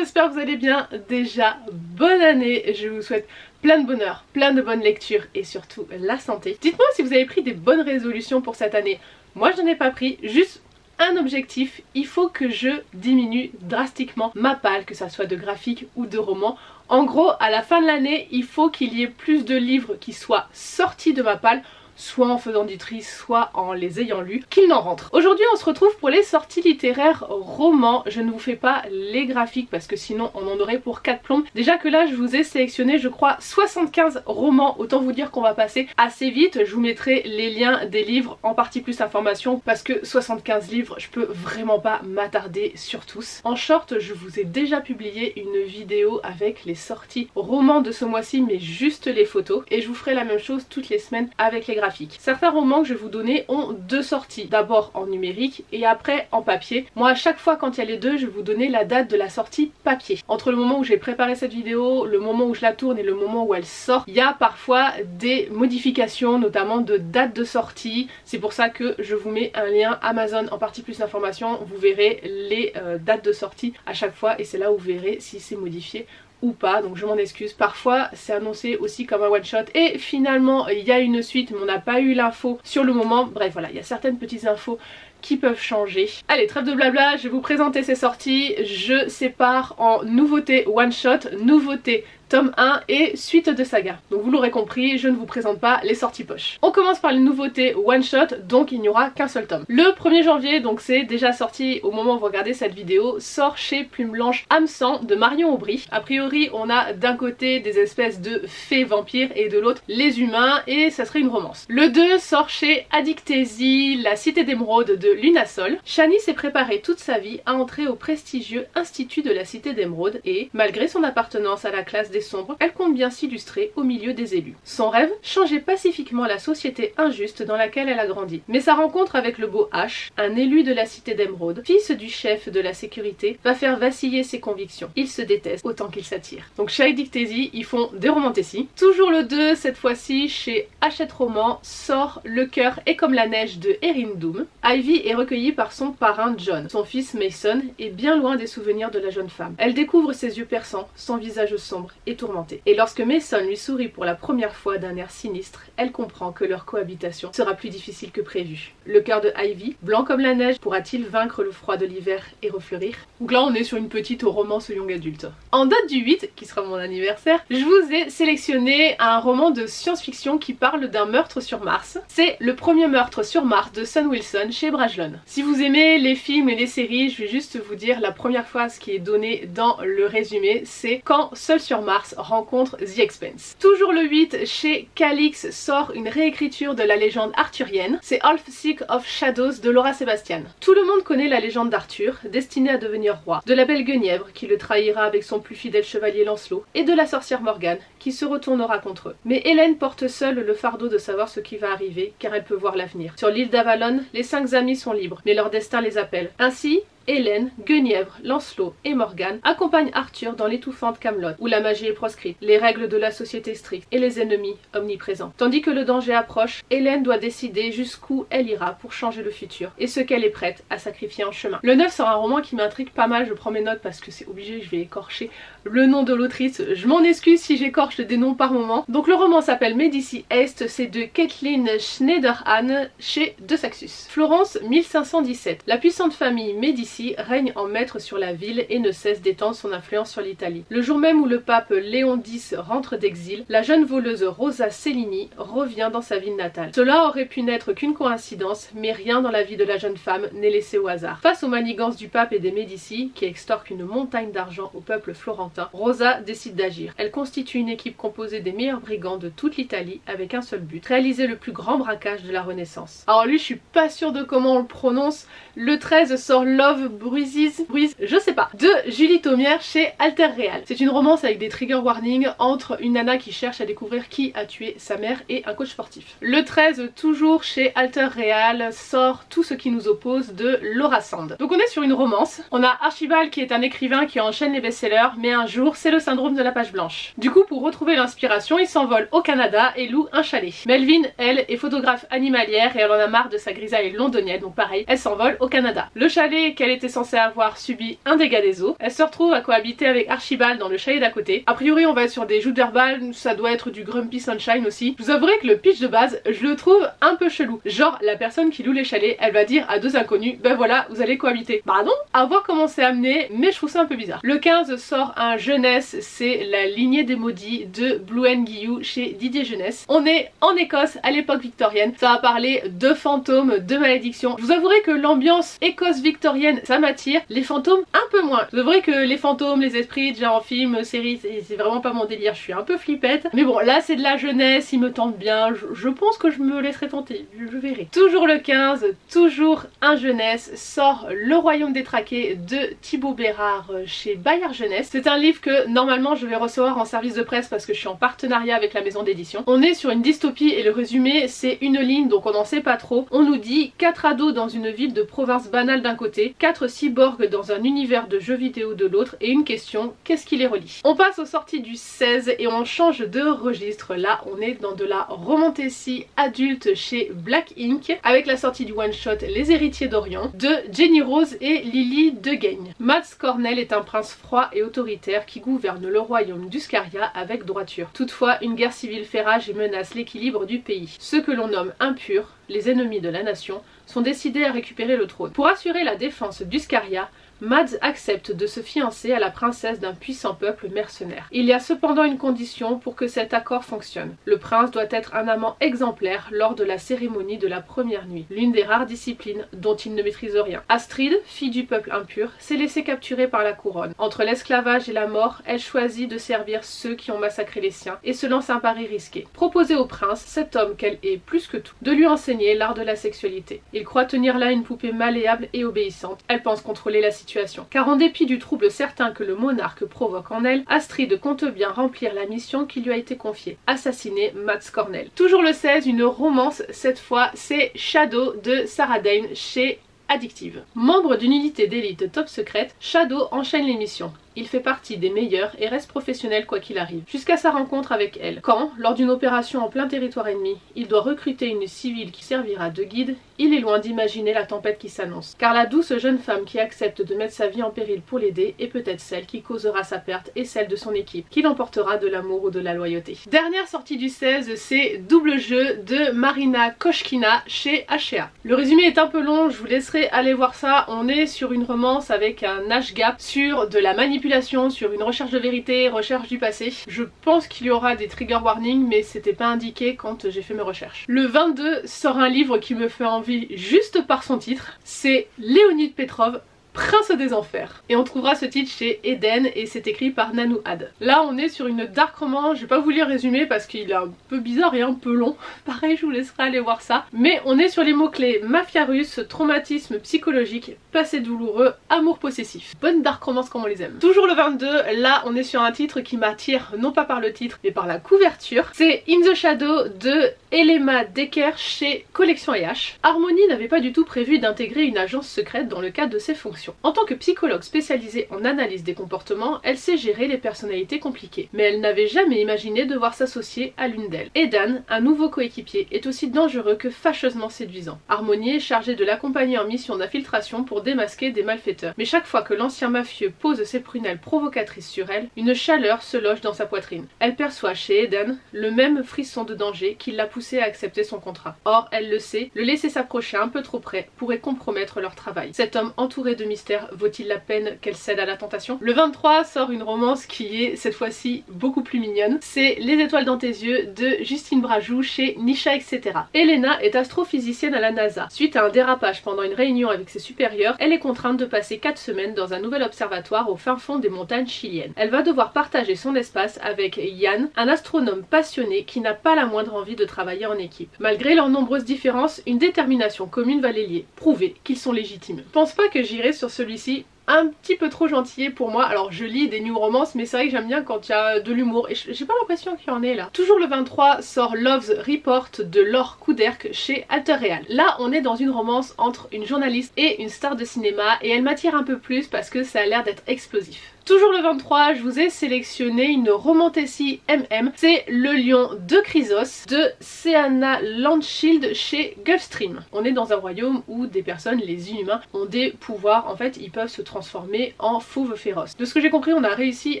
j'espère que vous allez bien. Déjà, bonne année, je vous souhaite plein de bonheur, plein de bonnes lectures et surtout la santé. Dites-moi si vous avez pris des bonnes résolutions pour cette année. Moi je n'en ai pas pris, juste un objectif, il faut que je diminue drastiquement ma palle, que ça soit de graphique ou de roman. En gros, à la fin de l'année, il faut qu'il y ait plus de livres qui soient sortis de ma palle, soit en faisant du tri, soit en les ayant lus, qu'il n'en rentre. Aujourd'hui on se retrouve pour les sorties littéraires romans. Je ne vous fais pas les graphiques parce que sinon on en aurait pour 4 plombes. Déjà que là je vous ai sélectionné je crois 75 romans, autant vous dire qu'on va passer assez vite. Je vous mettrai les liens des livres en partie plus information parce que 75 livres je peux vraiment pas m'attarder sur tous. En short je vous ai déjà publié une vidéo avec les sorties romans de ce mois-ci mais juste les photos et je vous ferai la même chose toutes les semaines avec les graphiques. Certains romans que je vais vous donner ont deux sorties, d'abord en numérique et après en papier. Moi à chaque fois quand il y a les deux je vais vous donner la date de la sortie papier. Entre le moment où j'ai préparé cette vidéo, le moment où je la tourne et le moment où elle sort, il y a parfois des modifications notamment de date de sortie. C'est pour ça que je vous mets un lien Amazon en partie plus d'informations, vous verrez les dates de sortie à chaque fois et c'est là où vous verrez si c'est modifié ou pas, donc je m'en excuse. Parfois c'est annoncé aussi comme un one shot et finalement il y a une suite mais on n'a pas eu l'info sur le moment. Bref voilà, il y a certaines petites infos qui peuvent changer. Allez, trêve de blabla, je vais vous présenter ces sorties. Je sépare en nouveautés one shot, nouveautés tome 1 et suite de saga. Donc vous l'aurez compris, je ne vous présente pas les sorties poche. On commence par les nouveautés one shot, donc il n'y aura qu'un seul tome. Le 1er janvier, donc c'est déjà sorti au moment où vous regardez cette vidéo, sort chez Plume Blanche Hameçon de Marion Aubry. A priori on a d'un côté des espèces de fées vampires et de l'autre les humains et ça serait une romance. Le 2 sort chez Addictésie, la cité d'émeraude de Lunasol. Shani s'est préparée toute sa vie à entrer au prestigieux Institut de la Cité d'Émeraude et, malgré son appartenance à la classe des sombres, elle compte bien s'illustrer au milieu des élus. Son rêve, changer pacifiquement la société injuste dans laquelle elle a grandi. Mais sa rencontre avec le beau H, un élu de la Cité d'Émeraude, fils du chef de la sécurité, va faire vaciller ses convictions. Ils se détestent autant qu'ils s'attirent. Donc chez Addictésie, ils font des romantésies. Toujours le 2, cette fois-ci, chez Hachette Roman, sort Le cœur est comme la neige de Erin Doom. Ivy est recueillie par son parrain John. Son fils Mason est bien loin des souvenirs de la jeune femme. Elle découvre ses yeux perçants, son visage sombre et tourmenté. Et lorsque Mason lui sourit pour la première fois d'un air sinistre, elle comprend que leur cohabitation sera plus difficile que prévu. Le cœur de Ivy, blanc comme la neige, pourra-t-il vaincre le froid de l'hiver et refleurir? Donc là on est sur une petite romance young adulte. En date du 8, qui sera mon anniversaire, je vous ai sélectionné un roman de science-fiction qui parle d'un meurtre sur Mars. C'est Le premier meurtre sur Mars de Sun Wilson chez Brajlon. Si vous aimez les films et les séries, je vais juste vous dire la première phrase qui est donnée dans le résumé, c'est quand Seul sur Mars rencontre The Expanse. Toujours le 8, chez Calix sort une réécriture de la légende arthurienne, c'est Half Sick of Shadows de Laura Sébastien. Tout le monde connaît la légende d'Arthur, destiné à devenir roi, de la belle Guenièvre qui le trahira avec son plus fidèle chevalier Lancelot, et de la sorcière Morgane qui se retournera contre eux. Mais Hélène porte seule le fardeau de savoir ce qui va arriver car elle peut voir l'avenir. Sur l'île d'Avalon, les 5 amis sont libres, mais leur destin les appelle. Ainsi, Hélène, Guenièvre, Lancelot et Morgane accompagnent Arthur dans l'étouffante Camelot, où la magie est proscrite, les règles de la société strictes et les ennemis omniprésents. Tandis que le danger approche, Hélène doit décider jusqu'où elle ira pour changer le futur et ce qu'elle est prête à sacrifier en chemin. Le 9 sera un roman qui m'intrigue pas mal, je prends mes notes parce que c'est obligé, je vais écorcher le nom de l'autrice, je m'en excuse si j'écorche des noms par moment. Donc le roman s'appelle Médicis Est, c'est de Kathleen Schneiderhan chez De Saxus. Florence 1517. La puissante famille Médicis règne en maître sur la ville et ne cesse d'étendre son influence sur l'Italie. Le jour même où le pape Léon X rentre d'exil, la jeune voleuse Rosa Cellini revient dans sa ville natale. Cela aurait pu n'être qu'une coïncidence, mais rien dans la vie de la jeune femme n'est laissé au hasard. Face aux manigances du pape et des Médicis, qui extorquent une montagne d'argent au peuple florentin, Rosa décide d'agir. Elle constitue une équipe composée des meilleurs brigands de toute l'Italie avec un seul but, réaliser le plus grand braquage de la Renaissance. Alors lui, je suis pas sûre de comment on le prononce. Le 13 sort Love Bruises, je sais pas, de Julie Thomière chez Alter Real. C'est une romance avec des trigger warnings entre une nana qui cherche à découvrir qui a tué sa mère et un coach sportif. Le 13, toujours chez Alter Real, sort Tout ce qui nous oppose de Laura Sand. Donc on est sur une romance. On a Archibald qui est un écrivain qui enchaîne les best-sellers, mais un jour c'est le syndrome de la page blanche. Du coup, pour retrouver l'inspiration, il s'envole au Canada et loue un chalet. Melvin, elle, est photographe animalière et elle en a marre de sa grisaille londonienne, donc pareil, elle s'envole au Canada. Le chalet qu'elle elle était censée avoir subi un dégât des eaux. Elle se retrouve à cohabiter avec Archibald dans le chalet d'à côté. A priori on va être sur des joutes verbales, ça doit être du Grumpy Sunshine aussi. Je vous avouerai que le pitch de base, je le trouve un peu chelou. Genre la personne qui loue les chalets, elle va dire à deux inconnus, ben voilà, vous allez cohabiter. Bah non, à voir comment c'est amené, mais je trouve ça un peu bizarre. Le 15 sort un jeunesse, c'est la lignée des maudits de Blue Guillou chez Didier Jeunesse. On est en Écosse à l'époque victorienne, ça va parler de fantômes, de malédictions. Je vous avouerai que l'ambiance Écosse victorienne, ça m'attire, les fantômes un peu moins. Je vous avouerai que les fantômes, les esprits, déjà en film, série, c'est vraiment pas mon délire, je suis un peu flippette. Mais bon, là c'est de la jeunesse, il me tente bien, je pense que je me laisserai tenter, je verrai. Toujours le 15, toujours un jeunesse, sort Le Royaume détraqué de Thibaut Bérard chez Bayard Jeunesse. C'est un livre que normalement je vais recevoir en service de presse parce que je suis en partenariat avec la maison d'édition. On est sur une dystopie et le résumé c'est une ligne donc on n'en sait pas trop. On nous dit 4 ados dans une ville de province banale d'un côté, 4 cyborgs dans un univers de jeux vidéo de l'autre et une question, qu'est-ce qui les relie? On passe aux sorties du 16 et on change de registre. Là on est dans de la romantasy adulte chez Black Ink avec la sortie du one shot Les Héritiers d'Orient de Jenny Rose et Lily Degaigne. Mads Cornell est un prince froid et autoritaire qui gouverne le royaume d'Uscaria avec droiture. Toutefois, une guerre civile fait rage et menace l'équilibre du pays. Ceux que l'on nomme impurs, les ennemis de la nation, sont décidés à récupérer le trône. Pour assurer la défense d'Uscaria, Mads accepte de se fiancer à la princesse d'un puissant peuple mercenaire. Il y a cependant une condition pour que cet accord fonctionne. Le prince doit être un amant exemplaire lors de la cérémonie de la première nuit, l'une des rares disciplines dont il ne maîtrise rien. Astrid, fille du peuple impur, s'est laissée capturer par la couronne. Entre l'esclavage et la mort, elle choisit de servir ceux qui ont massacré les siens et se lance un pari risqué. Proposer au prince, cet homme qu'elle est plus que tout, de lui enseigner l'art de la sexualité. Il croit tenir là une poupée malléable et obéissante. Elle pense contrôler la situation. Car en dépit du trouble certain que le monarque provoque en elle, Astrid compte bien remplir la mission qui lui a été confiée, assassiner Mads Cornell. Toujours le 16, une romance, cette fois c'est Shadow de Sarah Dane chez Addictive. Membre d'une unité d'élite top secrète, Shadow enchaîne les missions. Il fait partie des meilleurs et reste professionnel quoi qu'il arrive, jusqu'à sa rencontre avec elle. Quand, lors d'une opération en plein territoire ennemi, il doit recruter une civile qui servira de guide, il est loin d'imaginer la tempête qui s'annonce. Car la douce jeune femme qui accepte de mettre sa vie en péril pour l'aider est peut-être celle qui causera sa perte et celle de son équipe, qui l'emportera de l'amour ou de la loyauté. Dernière sortie du 16, c'est Double Jeu de Marina Koshkina chez H&A. Le résumé est un peu long, je vous laisserai aller voir ça. On est sur une romance avec un âge gap, sur de la manipulation, sur une recherche de vérité, recherche du passé. Je pense qu'il y aura des trigger warnings mais c'était pas indiqué quand j'ai fait mes recherches. Le 22 sort un livre qui me fait envie juste par son titre, c'est Léonide Petrov, Prince des Enfers. Et on trouvera ce titre chez Eden et c'est écrit par Nanou Had. Là on est sur une dark romance, je vais pas vous lire le résumé parce qu'il est un peu bizarre et un peu long. Pareil, je vous laisserai aller voir ça. Mais on est sur les mots-clés mafia russe, traumatisme psychologique, passé douloureux, amour possessif. Bonne dark romance comme on les aime. Toujours le 22, là on est sur un titre qui m'attire non pas par le titre mais par la couverture. C'est In the Shadow de Elema Decker chez Collection EH. Harmony n'avait pas du tout prévu d'intégrer une agence secrète dans le cadre de ses fonctions. En tant que psychologue spécialisée en analyse des comportements, elle sait gérer les personnalités compliquées. Mais elle n'avait jamais imaginé devoir s'associer à l'une d'elles. Edan, un nouveau coéquipier, est aussi dangereux que fâcheusement séduisant. Harmony est chargée de l'accompagner en mission d'infiltration pour démasquer des malfaiteurs. Mais chaque fois que l'ancien mafieux pose ses prunelles provocatrices sur elle, une chaleur se loge dans sa poitrine. Elle perçoit chez Edan le même frisson de danger qui l'a poussé à accepter son contrat. Or, elle le sait, le laisser s'approcher un peu trop près pourrait compromettre leur travail. Cet homme entouré de mystère vaut-il la peine qu'elle cède à la tentation? Le 23 sort une romance qui est cette fois-ci beaucoup plus mignonne. C'est Les étoiles dans tes yeux de Justine Brajou chez Nisha etc. Elena est astrophysicienne à la NASA. Suite à un dérapage pendant une réunion avec ses supérieurs, elle est contrainte de passer 4 semaines dans un nouvel observatoire au fin fond des montagnes chiliennes. Elle va devoir partager son espace avec Yann, un astronome passionné qui n'a pas la moindre envie de travailler en équipe. Malgré leurs nombreuses différences, une détermination commune va les lier, prouver qu'ils sont légitimes. Je pense pas que j'irai sur celui-ci, un petit peu trop gentil pour moi. Alors je lis des new romances mais c'est vrai que j'aime bien quand il y a de l'humour et j'ai pas l'impression qu'il y en ait là. Toujours le 23 sort Love's Report de Laure Couderc chez Alter Real. Là on est dans une romance entre une journaliste et une star de cinéma et elle m'attire un peu plus parce que ça a l'air d'être explosif. Toujours le 23, je vous ai sélectionné une romantasy MM, c'est Le Lion de Chrysos de Seana Landshield chez Gulfstream. On est dans un royaume où des personnes, les inhumains, ont des pouvoirs, en fait ils peuvent se transformer en fauves féroces. De ce que j'ai compris, on a réussi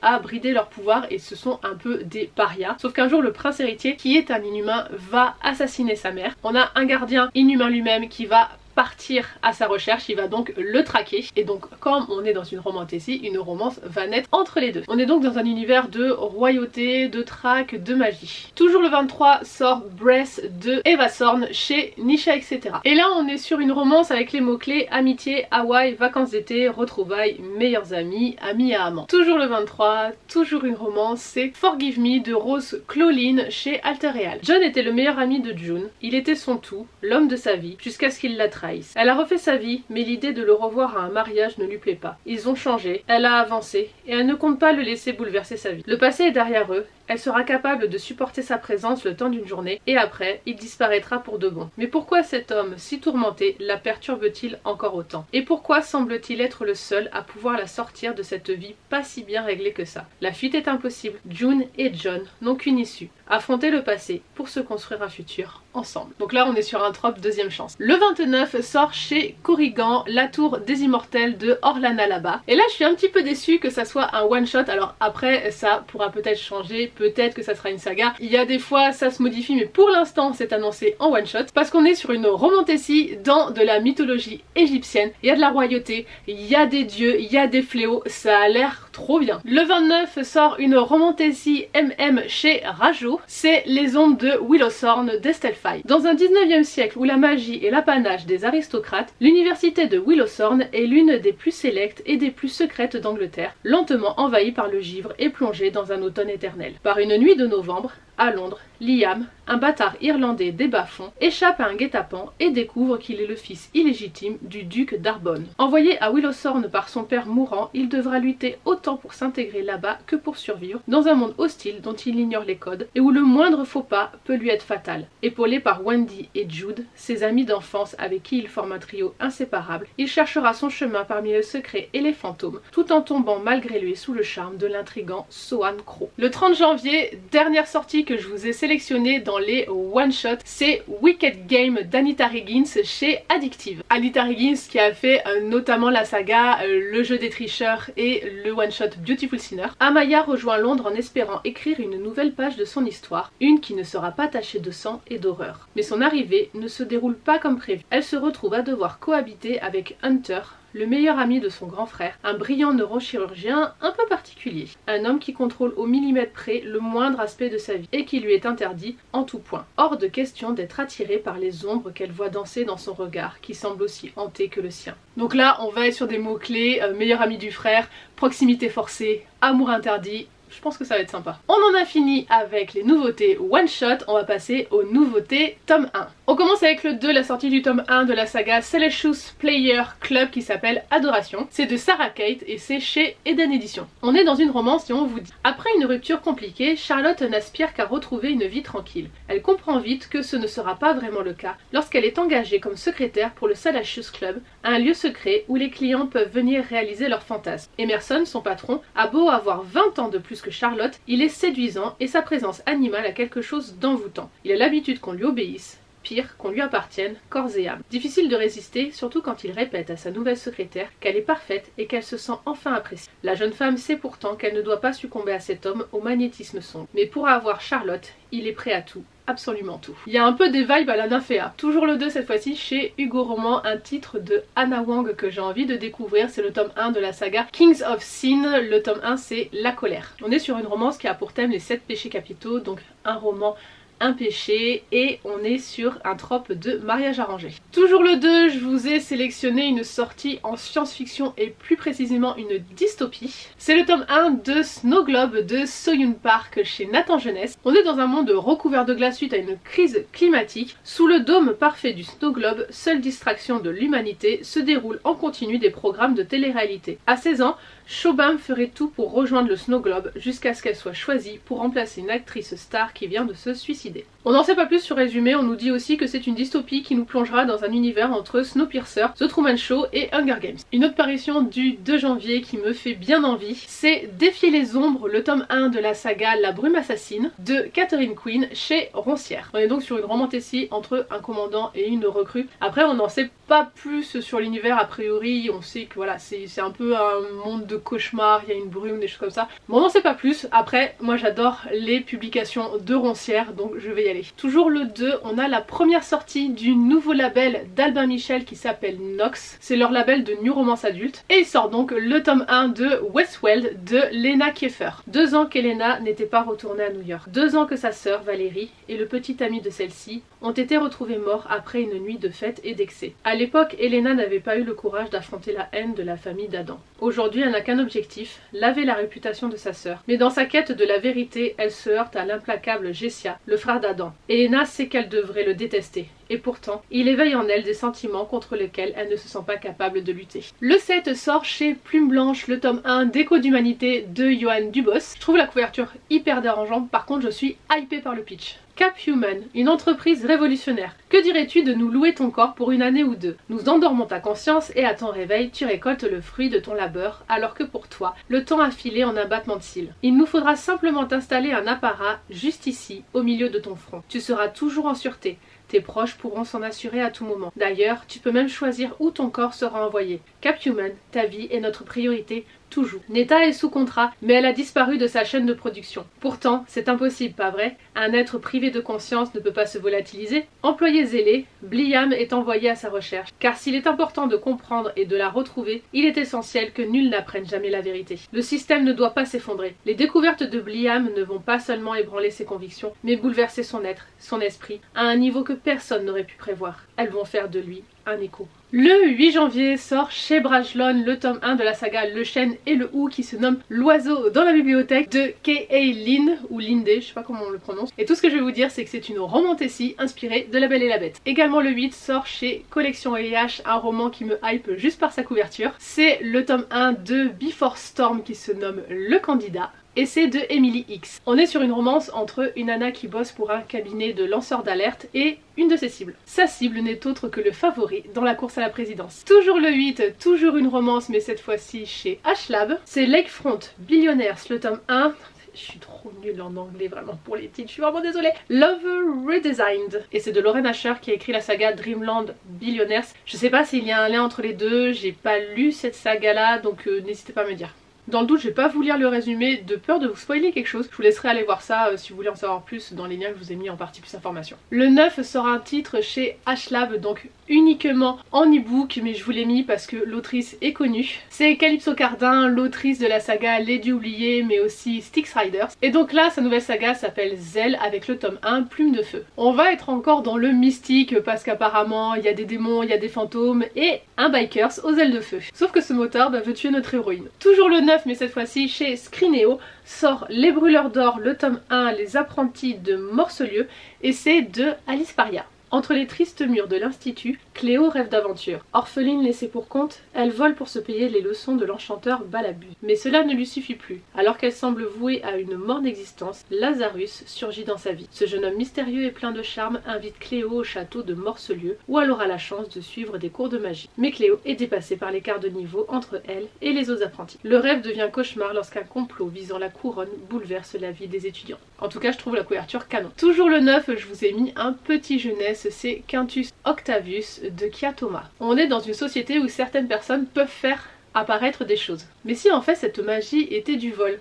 à brider leurs pouvoirs et ce sont un peu des parias. Sauf qu'un jour le prince héritier, qui est un inhumain, va assassiner sa mère. On a un gardien inhumain lui-même qui va partir à sa recherche, il va donc le traquer et donc comme on est dans une romantasy, une romance va naître entre les deux. On est donc dans un univers de royauté, de traque, de magie. Toujours le 23 sort Breath de Eva Thorne chez Nisha etc. Et là on est sur une romance avec les mots-clés amitié, Hawaï, vacances d'été, retrouvailles, meilleurs amis, amis à amants. Toujours le 23, toujours une romance, c'est Forgive Me de Rose Clolin chez Alter Real. John était le meilleur ami de June, il était son tout, l'homme de sa vie, jusqu'à ce qu'il la trahisse. Elle a refait sa vie, mais l'idée de le revoir à un mariage ne lui plaît pas. Ils ont changé, elle a avancé, et elle ne compte pas le laisser bouleverser sa vie. Le passé est derrière eux, elle sera capable de supporter sa présence le temps d'une journée, et après, il disparaîtra pour de bon. Mais pourquoi cet homme si tourmenté la perturbe-t-il encore autant? Et pourquoi semble-t-il être le seul à pouvoir la sortir de cette vie pas si bien réglée que ça? La fuite est impossible, June et John n'ont qu'une issue. Affronter le passé pour se construire un futur ensemble. Donc là on est sur un trope deuxième chance. Le 29 sort chez Corrigan La Tour des Immortels de Orlana Laba. Et là je suis un petit peu déçue que ça soit un one shot. Alors après ça pourra peut-être changer, peut-être que ça sera une saga. Il y a des fois ça se modifie mais pour l'instant c'est annoncé en one shot. Parce qu'on est sur une romantasy dans de la mythologie égyptienne. Il y a de la royauté, il y a des dieux, il y a des fléaux. Ça a l'air trop bien. Le 29 sort une romantasy MM chez Rajo. C'est Les Ombres de Willowthorn d'Estelle Faye. Dans un 19e siècle où la magie est l'apanage des aristocrates, l'université de Willowthorn est l'une des plus sélectes et des plus secrètes d'Angleterre, lentement envahie par le givre et plongée dans un automne éternel. Par une nuit de novembre, à Londres, Liam, un bâtard irlandais des bas-fonds, échappe à un guet-apens et découvre qu'il est le fils illégitime du duc d'Arbonne. Envoyé à Willowthorn par son père mourant, il devra lutter autant pour s'intégrer là-bas que pour survivre, dans un monde hostile dont il ignore les codes et où le moindre faux pas peut lui être fatal. Épaulé par Wendy et Jude, ses amis d'enfance avec qui il forme un trio inséparable, il cherchera son chemin parmi les secrets et les fantômes, tout en tombant malgré lui sous le charme de l'intrigant Sohan Crow. Le 30 janvier, dernière sortie que je vous ai sélectionnée dans les one-shot, c'est Wicked Game d'Anita Higgins chez Addictive. Anita Higgins qui a fait notamment la saga Le Jeu des Tricheurs et le one-shot Beautiful Sinner. Amaya rejoint Londres en espérant écrire une nouvelle page de son histoire, une qui ne sera pas tachée de sang et d'horreur. Mais son arrivée ne se déroule pas comme prévu. Elle se retrouve à devoir cohabiter avec Hunter, le meilleur ami de son grand frère, un brillant neurochirurgien un peu particulier. Un homme qui contrôle au millimètre près le moindre aspect de sa vie et qui lui est interdit en tout point. Hors de question d'être attiré par les ombres qu'elle voit danser dans son regard, qui semble aussi hanté que le sien. Donc là, on va être sur des mots-clés, meilleur ami du frère, proximité forcée, amour interdit. Je pense que ça va être sympa. On en a fini avec les nouveautés one shot, on va passer aux nouveautés tome 1. On commence avec le 2, la sortie du tome 1 de la saga Celestius Player Club qui s'appelle Adoration. C'est de Sarah Kate et c'est chez Eden Edition. On est dans une romance et on vous dit: après une rupture compliquée, Charlotte n'aspire qu'à retrouver une vie tranquille. Elle comprend vite que ce ne sera pas vraiment le cas lorsqu'elle est engagée comme secrétaire pour le Celestius Club, un lieu secret où les clients peuvent venir réaliser leurs fantasmes. Emerson, son patron, a beau avoir 20 ans de plus que Charlotte, il est séduisant et sa présence animale a quelque chose d'envoûtant. Il a l'habitude qu'on lui obéisse, pire, qu'on lui appartienne, corps et âme. Difficile de résister, surtout quand il répète à sa nouvelle secrétaire qu'elle est parfaite et qu'elle se sent enfin appréciée. La jeune femme sait pourtant qu'elle ne doit pas succomber à cet homme au magnétisme sombre. Mais pour avoir Charlotte, il est prêt à tout. Absolument tout. Il y a un peu des vibes à la Nymphéa. Toujours le 2 cette fois-ci chez Hugo Roman, un titre de Anna Wang que j'ai envie de découvrir. C'est le tome 1 de la saga Kings of Sin. Le tome 1 c'est La colère. On est sur une romance qui a pour thème les 7 péchés capitaux, donc un roman, un péché, et on est sur un trope de mariage arrangé. Toujours le 2, je vous ai sélectionné une sortie en science-fiction et plus précisément une dystopie. C'est le tome 1 de Snow Globe de Soyun Park chez Nathan Jeunesse. On est dans un monde recouvert de glace suite à une crise climatique. Sous le dôme parfait du Snow Globe, seule distraction de l'humanité, se déroulent en continu des programmes de télé-réalité. À 16 ans, Shobham ferait tout pour rejoindre le Snow Globe jusqu'à ce qu'elle soit choisie pour remplacer une actrice star qui vient de se suicider. idée. On n'en sait pas plus sur résumé, on nous dit aussi que c'est une dystopie qui nous plongera dans un univers entre Snowpiercer, The Truman Show et Hunger Games. Une autre parution du 2 janvier qui me fait bien envie, c'est Défier les ombres, le tome 1 de la saga La Brume Assassine de Catherine Quinn chez Roncière. On est donc sur une romantécie entre un commandant et une recrue. Après on n'en sait pas plus sur l'univers a priori, on sait que voilà c'est un peu un monde de cauchemar, il y a une brume, des choses comme ça. Mais on n'en sait pas plus. Après moi j'adore les publications de Roncière donc je vais y aller. Toujours le 2, on a la première sortie du nouveau label d'Albin Michel qui s'appelle Nox. C'est leur label de New Romance adulte. Et il sort donc le tome 1 de Westworld de Lena Kieffer. 2 ans qu'Elena n'était pas retournée à New York. 2 ans que sa sœur Valérie et le petit ami de celle-ci ont été retrouvés morts après une nuit de fête et d'excès. À l'époque, Elena n'avait pas eu le courage d'affronter la haine de la famille d'Adam. Aujourd'hui, elle n'a qu'un objectif, laver la réputation de sa sœur. Mais dans sa quête de la vérité, elle se heurte à l'implacable Jessia, le frère d'Adam. Elena sait qu'elle devrait le détester. Et pourtant, il éveille en elle des sentiments contre lesquels elle ne se sent pas capable de lutter. Le 7 sort chez Plume Blanche, le tome 1 d'Écho d'Humanité de Johan Dubos. Je trouve la couverture hyper dérangeante, par contre je suis hypée par le pitch. Cap Human, une entreprise révolutionnaire. Que dirais-tu de nous louer ton corps pour une année ou deux? Nous endormons ta conscience et à ton réveil, tu récoltes le fruit de ton labeur, alors que pour toi, le temps a filé en un battement de cils. Il nous faudra simplement t'installer un apparat juste ici, au milieu de ton front. Tu seras toujours en sûreté. Tes proches pourront s'en assurer à tout moment. D'ailleurs, tu peux même choisir où ton corps sera envoyé. Cap Human, ta vie est notre priorité, toujours. Netta est sous contrat, mais elle a disparu de sa chaîne de production. Pourtant, c'est impossible, pas vrai? Un être privé de conscience ne peut pas se volatiliser. Employé zélé, Bliam est envoyé à sa recherche. Car s'il est important de comprendre et de la retrouver, il est essentiel que nul n'apprenne jamais la vérité. Le système ne doit pas s'effondrer. Les découvertes de Bliam ne vont pas seulement ébranler ses convictions, mais bouleverser son être, son esprit, à un niveau que personne n'aurait pu prévoir. Elles vont faire de lui un écho. Le 8 janvier sort chez Brajlon le tome 1 de la saga Le Chêne et le Hou qui se nomme L'Oiseau dans la bibliothèque de K.A. Lin ou Linde, je sais pas comment on le prononce. Et tout ce que je vais vous dire c'est que c'est une romantécie inspirée de La Belle et la Bête. Également le 8 sort chez Collection EH un roman qui me hype juste par sa couverture. C'est le tome 1 de Before Storm qui se nomme Le Candidat. Et c'est de Emily X. On est sur une romance entre une nana qui bosse pour un cabinet de lanceurs d'alerte et une de ses cibles. Sa cible n'est autre que le favori dans la course à la présidence. Toujours le 8, toujours une romance mais cette fois-ci chez Ashlab. C'est Lakefront Billionaires, le tome 1. Je suis trop nulle en anglais vraiment pour les titres, je suis vraiment désolée. Lover Redesigned. Et c'est de Lauren Asher qui a écrit la saga Dreamland Billionaires. Je sais pas s'il y a un lien entre les deux, j'ai pas lu cette saga là donc n'hésitez pas à me dire. Dans le doute, je vais pas vous lire le résumé de peur de vous spoiler quelque chose. Je vous laisserai aller voir ça si vous voulez en savoir plus dans les liens que je vous ai mis en partie plus information. Le 9 sort un titre chez Ashlab, donc uniquement en e-book, mais je vous l'ai mis parce que l'autrice est connue. C'est Calypso Cardin, l'autrice de la saga Lady Oubliée, mais aussi Styx Riders. Et donc là, sa nouvelle saga s'appelle Zell avec le tome 1, Plume de Feu. On va être encore dans le mystique parce qu'apparemment, il y a des démons, il y a des fantômes et un bikers aux ailes de feu. Sauf que ce motard veut tuer notre héroïne. Toujours le 9, mais cette fois-ci chez Scrineo, sort Les Brûleurs d'Or, le tome 1, Les Apprentis de Morcelieu, et c'est de Alice Paria. Entre les tristes murs de l'institut, Cléo rêve d'aventure. Orpheline laissée pour compte, elle vole pour se payer les leçons de l'enchanteur Balabus. Mais cela ne lui suffit plus. Alors qu'elle semble vouée à une morne existence, Lazarus surgit dans sa vie. Ce jeune homme mystérieux et plein de charme invite Cléo au château de Morcelieu, où elle aura la chance de suivre des cours de magie. Mais Cléo est dépassée par l'écart de niveau entre elle et les autres apprentis. Le rêve devient cauchemar lorsqu'un complot visant la couronne bouleverse la vie des étudiants. En tout cas, je trouve la couverture canon. Toujours le 9, je vous ai mis un petit jeunesse, c'est Quintus Octavius de Kia Thomas. On est dans une société où certaines personnes peuvent faire apparaître des choses. Mais si en fait cette magie était du vol?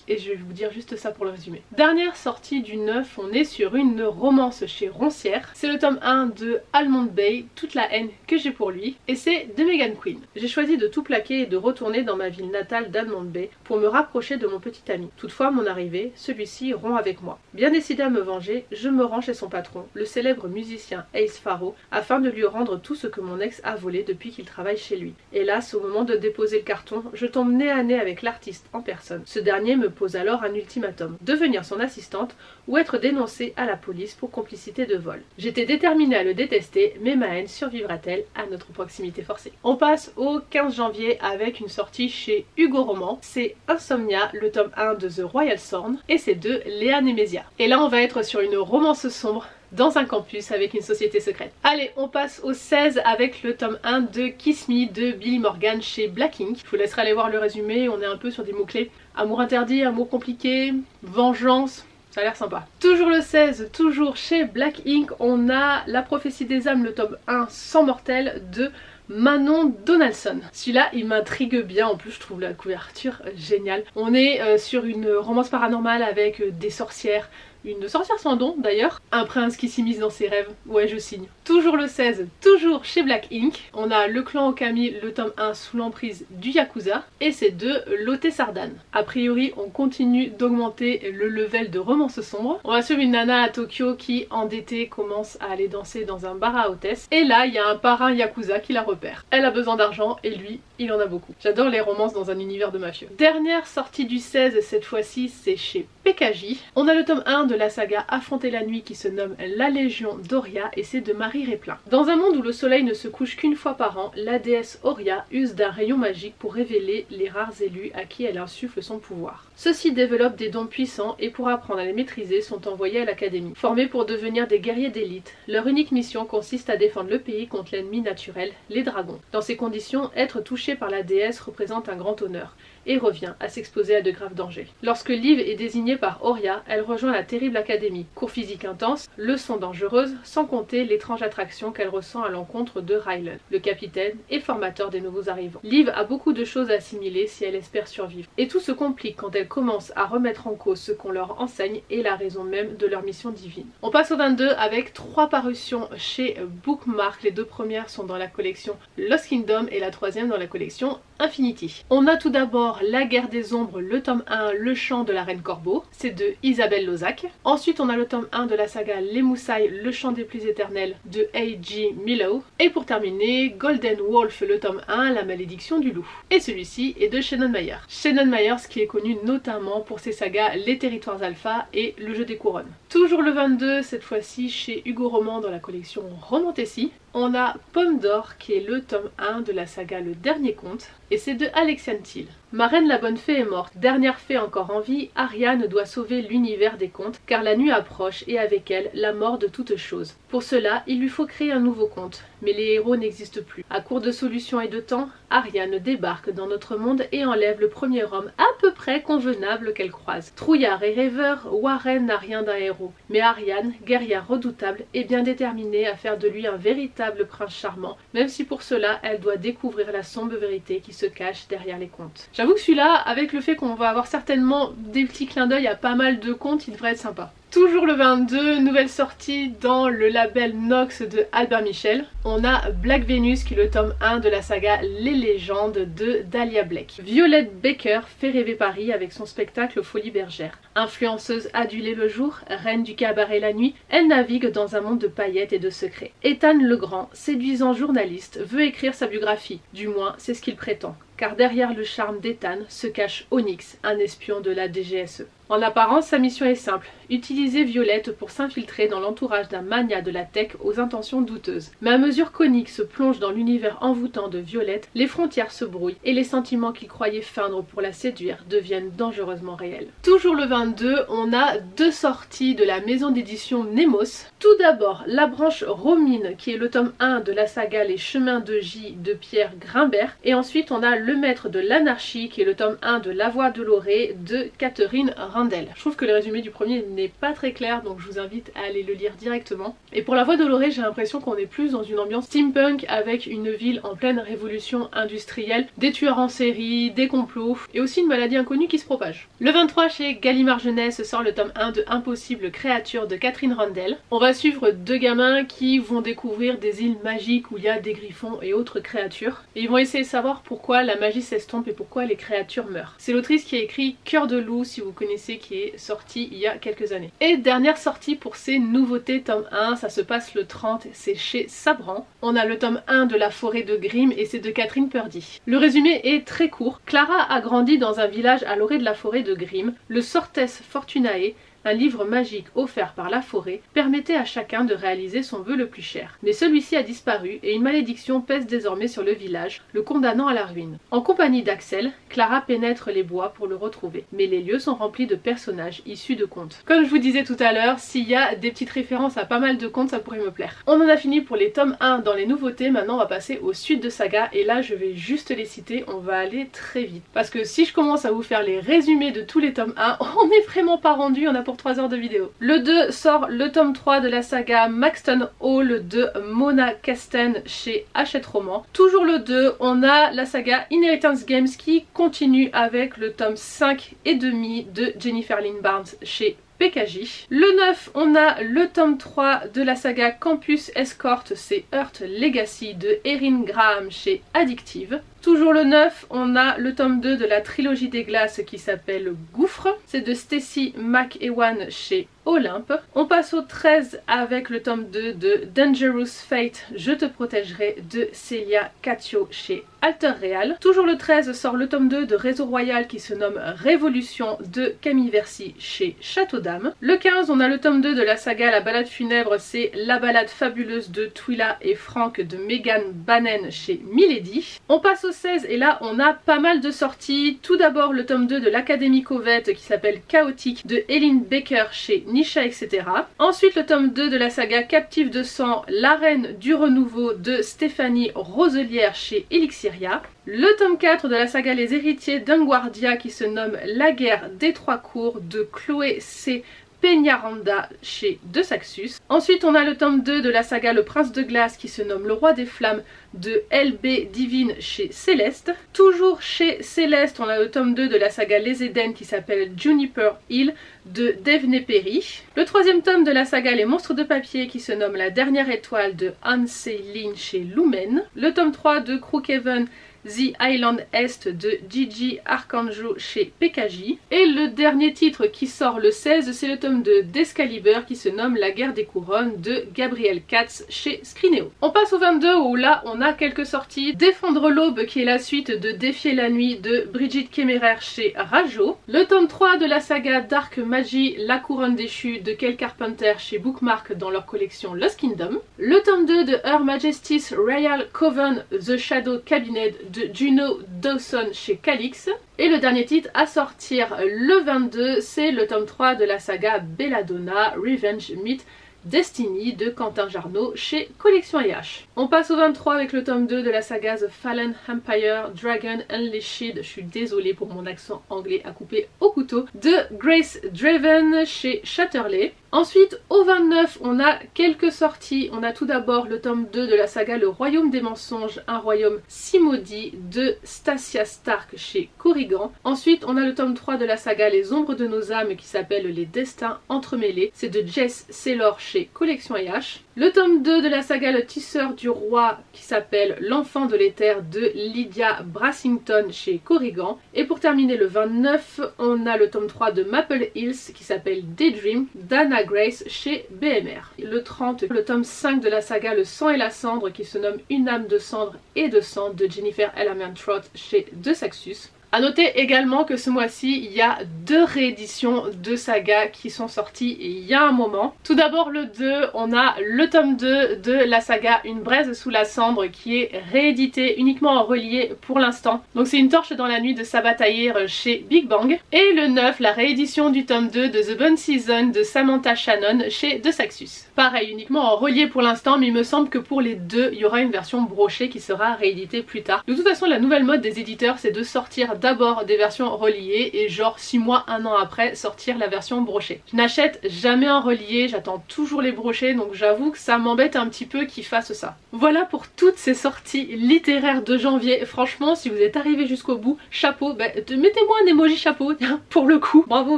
Et je vais vous dire juste ça pour le résumé. Dernière sortie du 9, on est sur une romance chez Roncière. C'est le tome 1 de Almond Bay, Toute la haine que j'ai pour lui. Et c'est de Megan Quinn. J'ai choisi de tout plaquer et de retourner dans ma ville natale d'Almond Bay pour me rapprocher de mon petit ami. Toutefois, à mon arrivée, celui-ci rompt avec moi. Bien décidé à me venger, je me rends chez son patron, le célèbre musicien Ace Faro, afin de lui rendre tout ce que mon ex a volé depuis qu'il travaille chez lui. Hélas, au moment de déposer le carton, je tombe nez à nez avec l'artiste en personne. Ce dernier me pose alors un ultimatum, devenir son assistante ou être dénoncée à la police pour complicité de vol. J'étais déterminée à le détester, mais ma haine survivra-t-elle à notre proximité forcée? On passe au 15 janvier avec une sortie chez Hugo Roman. C'est Insomnia, le tome 1 de The Royal Thorn, et c'est de Léa Nemesia. Et là on va être sur une romance sombre dans un campus avec une société secrète. Allez, on passe au 16 avec le tome 1 de Kiss Me de Billy Morgan chez Black Ink. Je vous laisserai aller voir le résumé, on est un peu sur des mots-clés. Amour interdit, amour compliqué, vengeance, ça a l'air sympa. Toujours le 16, toujours chez Black Ink, on a La prophétie des âmes, le tome 1 sans mortel de Manon Donaldson. Celui-là il m'intrigue bien, en plus je trouve la couverture géniale. On est sur une romance paranormale avec des sorcières, une sorcière sans don d'ailleurs, un prince qui s'immisce dans ses rêves, ouais je signe. Toujours le 16, toujours chez Black Ink, on a Le clan Okami, le tome 1 sous l'emprise du Yakuza, et c'est de Lotte Sardane. A priori on continue d'augmenter le level de romance sombre. On va suivre une nana à Tokyo qui en été commence à aller danser dans un bar à hôtesse, et là il y a un parrain Yakuza qui la repère. Elle a besoin d'argent et lui il en a beaucoup. J'adore les romances dans un univers de mafieux. Dernière sortie du 16, cette fois-ci c'est chez PKJ. On a le tome 1 de la saga Affronter la nuit qui se nomme La Légion d'Oria et c'est de Marie Réplin. Dans un monde où le soleil ne se couche qu'une fois par an, la déesse Oria use d'un rayon magique pour révéler les rares élus à qui elle insuffle son pouvoir. Ceux-ci développent des dons puissants et pour apprendre à les maîtriser sont envoyés à l'académie. Formés pour devenir des guerriers d'élite, leur unique mission consiste à défendre le pays contre l'ennemi naturel, les dragons. Dans ces conditions, être touché par la déesse représente un grand honneur et revient à s'exposer à de graves dangers. Lorsque Liv est désignée par Oria, elle rejoint la terrible académie. Cours physique intense, leçons dangereuses, sans compter l'étrange attraction qu'elle ressent à l'encontre de Rylan, le capitaine et formateur des nouveaux arrivants. Liv a beaucoup de choses à assimiler si elle espère survivre. Et tout se complique quand elle commence à remettre en cause ce qu'on leur enseigne et la raison même de leur mission divine. On passe au 22 avec 3 parutions chez Bookmark. Les 2 premières sont dans la collection Lost Kingdom et la 3e dans la collection Infinity. On a tout d'abord La guerre des ombres, le tome 1, Le chant de la reine corbeau, c'est de Isabelle Lozac. Ensuite on a le tome 1 de la saga Les Moussailles, le chant des plus éternels de A.G. Millau. Et pour terminer, Golden Wolf, le tome 1, La malédiction du loup. Et celui-ci est de Shannon Myers. Shannon Myers qui est connu notamment pour ses sagas Les territoires alpha et Le jeu des couronnes. Toujours le 22, cette fois-ci chez Hugo Roman dans la collection Romantessi. On a Pomme d'or qui est le tome 1 de la saga Le Dernier Conte et c'est de Alexiane Thiel. Ma reine la bonne fée est morte, dernière fée encore en vie, Ariane doit sauver l'univers des contes car la nuit approche et avec elle la mort de toute chose. Pour cela, il lui faut créer un nouveau conte, mais les héros n'existent plus. À court de solutions et de temps, Ariane débarque dans notre monde et enlève le premier homme à peu près convenable qu'elle croise. Trouillard et rêveur, Warren n'a rien d'un héros, mais Ariane, guerrière redoutable, est bien déterminée à faire de lui un véritable prince charmant, même si pour cela elle doit découvrir la sombre vérité qui se cache derrière les contes. J'avoue que celui-là, avec le fait qu'on va avoir certainement des petits clins d'œil à pas mal de contes, il devrait être sympa. Toujours le 22, nouvelle sortie dans le label Nox de Albert Michel. On a Black Venus qui est le tome 1 de la saga Les légendes de Dahlia Blake. Violette Baker fait rêver Paris avec son spectacle Folie bergère. Influenceuse adulée le jour, reine du cabaret la nuit, elle navigue dans un monde de paillettes et de secrets. Ethan Legrand, séduisant journaliste, veut écrire sa biographie, du moins c'est ce qu'il prétend. Car derrière le charme d'Ethan se cache Onyx, un espion de la DGSE. En apparence, sa mission est simple, utiliser Violette pour s'infiltrer dans l'entourage d'un magnat de la tech aux intentions douteuses. Mais à mesure qu'Onyx se plonge dans l'univers envoûtant de Violette, les frontières se brouillent et les sentiments qu'il croyait feindre pour la séduire deviennent dangereusement réels. Toujours le 22, on a 2 sorties de la maison d'édition Nemos. Tout d'abord, la branche Romine qui est le tome 1 de la saga Les chemins de J de Pierre Grimbert. Et ensuite on a Le maître de l'anarchie qui est le tome 1 de La voix de l'orée de Catherine Randel. Je trouve que le résumé du premier n'est pas très clair, donc je vous invite à aller le lire directement. Et pour La voix de l'orée, j'ai l'impression qu'on est plus dans une ambiance steampunk avec une ville en pleine révolution industrielle, des tueurs en série, des complots et aussi une maladie inconnue qui se propage. Le 23 chez Gallimard Jeunesse sort le tome 1 de Impossible créature de Catherine Randel. On va suivre 2 gamins qui vont découvrir des îles magiques où il y a des griffons et autres créatures. Et ils vont essayer de savoir pourquoi la magie s'estompe et pourquoi les créatures meurent. C'est l'autrice qui a écrit Cœur de loup, si vous connaissez, qui est sorti il y a quelques années. Et dernière sortie pour ces nouveautés tome 1, ça se passe le 30, c'est chez Sabran. On a le tome 1 de La Forêt de Grimm et c'est de Catherine Purdy. Le résumé est très court. Clara a grandi dans un village à l'orée de la forêt de Grimm. Le Sortes Fortunae, un livre magique offert par la forêt, permettait à chacun de réaliser son vœu le plus cher. Mais celui-ci a disparu et une malédiction pèse désormais sur le village, le condamnant à la ruine. En compagnie d'Axel, Clara pénètre les bois pour le retrouver. Mais les lieux sont remplis de personnages issus de contes. Comme je vous disais tout à l'heure, s'il y a des petites références à pas mal de contes, ça pourrait me plaire. On en a fini pour les tomes 1 dans les nouveautés, maintenant on va passer aux suites de saga et là je vais juste les citer, on va aller très vite. Parce que si je commence à vous faire les résumés de tous les tomes 1, on n'est vraiment pas rendu, on a pour 3 heures de vidéo. Le 2 sort le tome 3 de la saga Maxton Hall de Mona Kasten chez Hachette Roman. Toujours le 2, on a la saga Inheritance Games qui continue avec le tome 5 et demi de Jennifer Lynn Barnes chez PKJ. Le 9, on a le tome 3 de la saga Campus Escort, c'est Earth Legacy de Erin Graham chez Addictive. Toujours le 9, on a le tome 2 de la trilogie des glaces qui s'appelle Gouffre, c'est de Stacy McEwan chez Olympe. On passe au 13 avec le tome 2 de Dangerous Fate, Je te protégerai de Celia Catio chez Alter Real. Toujours le 13 sort le tome 2 de Réseau Royal qui se nomme Révolution de Camille Versio chez Château d'Âme. Le 15, on a le tome 2 de la saga La Balade funèbre, c'est La balade fabuleuse de Twila et Frank de Megan Bannon chez Milady. On passe au 16 et là on a pas mal de sorties. Tout d'abord le tome 2 de l'Académie Covette qui s'appelle Chaotique de Eileen Baker chez Nisha, etc. Ensuite le tome 2 de la saga Captive de sang, La Reine du Renouveau de Stéphanie Roselière chez Elixiria. Le tome 4 de la saga Les Héritiers d'Unguardia qui se nomme La Guerre des Trois Cours de Chloé C. Peñaranda chez De Saxus. Ensuite on a le tome 2 de la saga Le Prince de Glace qui se nomme Le Roi des Flammes de LB Divine chez Céleste. Toujours chez Céleste on a le tome 2 de la saga Les Éden qui s'appelle Juniper Hill de Devney Perry. Le troisième tome de la saga Les Monstres de Papier qui se nomme La Dernière Étoile de Anne-Céline chez Lumen. Le tome 3 de Crookhaven The Island Est de Gigi Arcanjo chez PKJ. Et le dernier titre qui sort le 16, c'est le tome 2 d'Excalibur qui se nomme La Guerre des Couronnes de Gabriel Katz chez Scrineo. On passe au 22 où là on a quelques sorties. Défendre l'aube qui est la suite de Défier la nuit de Brigitte Kéméraire chez Rajo. Le tome 3 de la saga Dark Magie La Couronne déchue de Kel Carpenter chez Bookmark dans leur collection Lost Kingdom. Le tome 2 de Her Majesty's Royal Coven The Shadow Cabinet de Juno Dawson chez Calix. Et le dernier titre à sortir le 22, c'est le tome 3 de la saga Belladonna Revenge Meet Destiny de Quentin Jarnot chez Collection IH. On passe au 23 avec le tome 2 de la saga The Fallen Empire Dragon Unleashed, je suis désolée pour mon accent anglais à couper au couteau, de Grace Draven chez Chatterley. Ensuite au 29 on a quelques sorties. On a tout d'abord le tome 2 de la saga Le Royaume des Mensonges, un royaume si maudit de Stasia Stark chez Corrigan. Ensuite on a le tome 3 de la saga Les Ombres de nos âmes qui s'appelle Les Destins entremêlés, c'est de Jess Saylor chez Collection IH. Le tome 2 de la saga Le Tisseur du Roi qui s'appelle L'Enfant de l'Éther de Lydia Brassington chez Corrigan. Et pour terminer le 29 on a le tome 3 de Maple Hills qui s'appelle Daydream d'Anna Grace chez BMR. Le 30, le tome 5 de la saga Le Sang et la Cendre qui se nomme Une âme de cendre et de sang de Jennifer Ellerman-Trott chez De Saxus. A noter également que ce mois-ci, il y a 2 rééditions de sagas qui sont sorties il y a un moment. Tout d'abord le 2, on a le tome 2 de la saga Une braise sous la cendre qui est réédité uniquement en relié pour l'instant. Donc c'est une torche dans la nuit de Sabataïr chez Big Bang. Et le 9, la réédition du tome 2 de The Bone Season de Samantha Shannon chez De Saxus. Pareil, uniquement en relié pour l'instant, mais il me semble que pour les deux, il y aura une version brochée qui sera rééditée plus tard. De toute façon, la nouvelle mode des éditeurs, c'est de sortir d'abord des versions reliées et genre 6 mois, 1 an après, sortir la version brochée. Je n'achète jamais un relié, j'attends toujours les brochés, donc j'avoue que ça m'embête un petit peu qu'ils fassent ça. Voilà pour toutes ces sorties littéraires de janvier. Franchement, si vous êtes arrivé jusqu'au bout, chapeau, mettez-moi un emoji chapeau, pour le coup. Bravo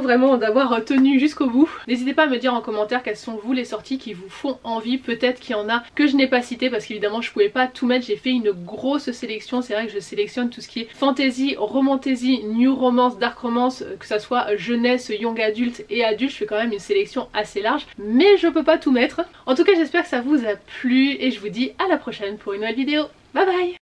vraiment d'avoir tenu jusqu'au bout. N'hésitez pas à me dire en commentaire quelles sont vous les sorties qui qui vous font envie. Peut-être qu'il y en a que je n'ai pas cité parce qu'évidemment je pouvais pas tout mettre, j'ai fait une grosse sélection. C'est vrai que je sélectionne tout ce qui est fantasy, romantasy, new romance, dark romance, que ça soit jeunesse, young adulte et adulte. Je fais quand même une sélection assez large, mais je peux pas tout mettre. En tout cas j'espère que ça vous a plu et je vous dis à la prochaine pour une nouvelle vidéo. Bye bye.